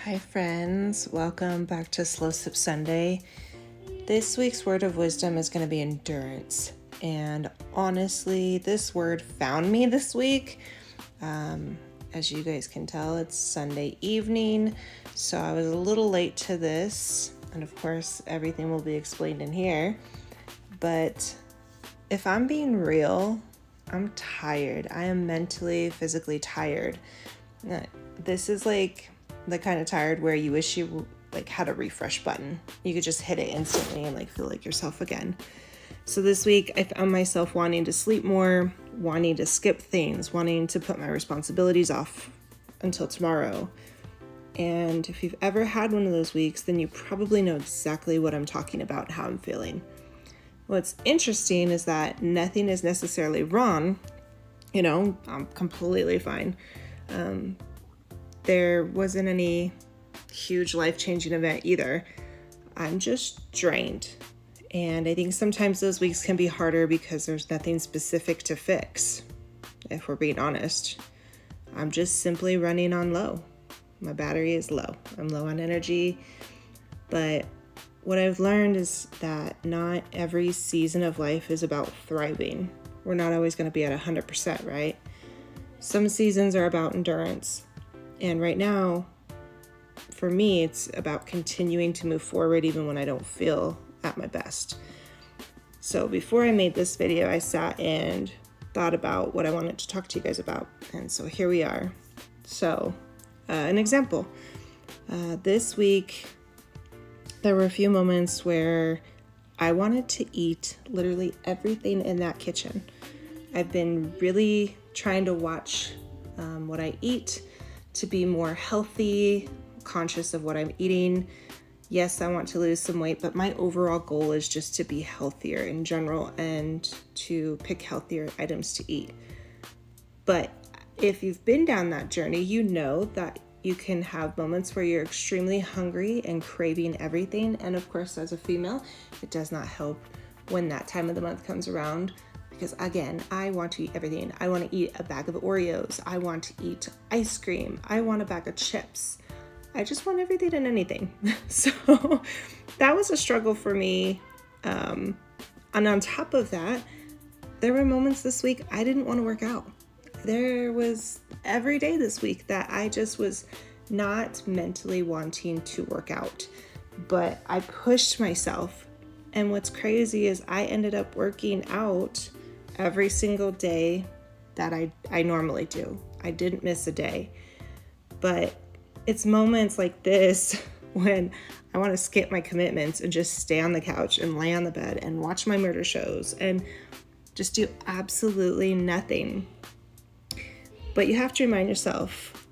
Hi friends, welcome back to Slow Sip Sunday. This week's word of wisdom is going to be endurance. And honestly, this word found me this week. As you guys can tell, it's Sunday evening, so I was a little late to this. And of course, everything will be explained in here. But if I'm being real, I'm tired. I am mentally, physically tired. This is like the kind of tired where you wish you had a refresh button. You could just hit it instantly and feel like yourself again. So this week I found myself wanting to sleep more, wanting to skip things, wanting to put my responsibilities off until tomorrow. And if you've ever had one of those weeks, then you probably know exactly what I'm talking about and how I'm feeling. What's interesting is that nothing is necessarily wrong. I'm completely fine. There wasn't any huge life-changing event either. I'm just drained. And I think sometimes those weeks can be harder because there's nothing specific to fix. If we're being honest, I'm just simply running on low. My battery is low. I'm low on energy. But what I've learned is that not every season of life is about thriving. We're not always going to be at 100%, right? Some seasons are about endurance. And right now, for me, it's about continuing to move forward even when I don't feel at my best. So before I made this video, I sat and thought about what I wanted to talk to you guys about. And so here we are. So an example. This week, there were a few moments where I wanted to eat literally everything in that kitchen. I've been really trying to watch what I eat, to be more healthy, conscious of what I'm eating. Yes, I want to lose some weight, but my overall goal is just to be healthier in general and to pick healthier items to eat. But if you've been down that journey, you know that you can have moments where you're extremely hungry and craving everything. And of course, as a female, it does not help when that time of the month comes around. Because again, I want to eat everything. I want to eat a bag of Oreos. I want to eat ice cream. I want a bag of chips. I just want everything and anything. So that was a struggle for me. And on top of that, there were moments this week I didn't want to work out. There was every day this week that I just was not mentally wanting to work out. But I pushed myself. And what's crazy is I ended up working out every single day that I normally do. I didn't miss a day. But it's moments like this when I want to skip my commitments and just stay on the couch and lay on the bed and watch my murder shows and just do absolutely nothing. But you have to remind yourself,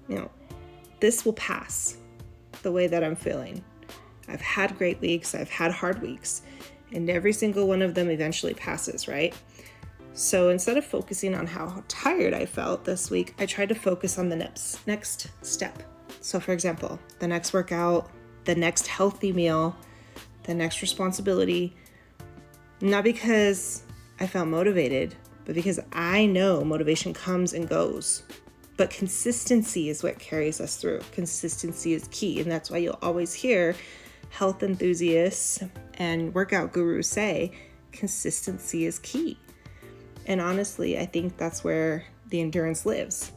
this will pass the way that I'm feeling. I've had great weeks, I've had hard weeks, and every single one of them eventually passes, right? So instead of focusing on how tired I felt this week, I tried to focus on the next step. So for example, the next workout, the next healthy meal, the next responsibility, not because I felt motivated, but because I know motivation comes and goes. But consistency is what carries us through. Consistency is key. And that's why you'll always hear health enthusiasts and workout gurus say consistency is key. And honestly, I think that's where the endurance lives.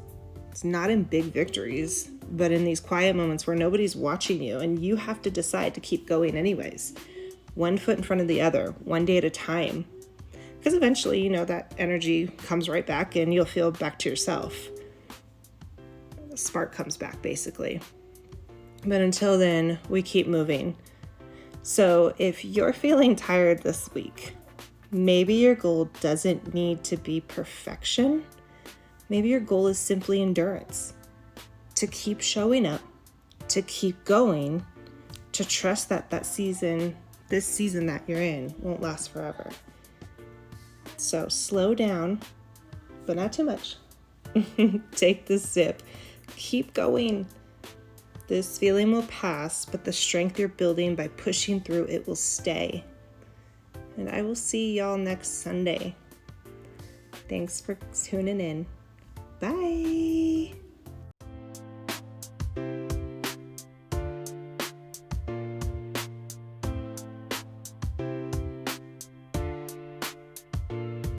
It's not in big victories, but in these quiet moments where nobody's watching you and you have to decide to keep going anyways. One foot in front of the other, one day at a time. Because eventually, that energy comes right back and you'll feel back to yourself. The spark comes back, basically. But until then, we keep moving. So if you're feeling tired this week, maybe your goal doesn't need to be perfection. Maybe your goal is simply endurance. To keep showing up, to keep going, to trust that this season that you're in won't last forever. So slow down, but not too much. Take the sip. Keep going. This feeling will pass, but the strength you're building by pushing through it will stay. And I will see y'all next Sunday. Thanks for tuning in. Bye.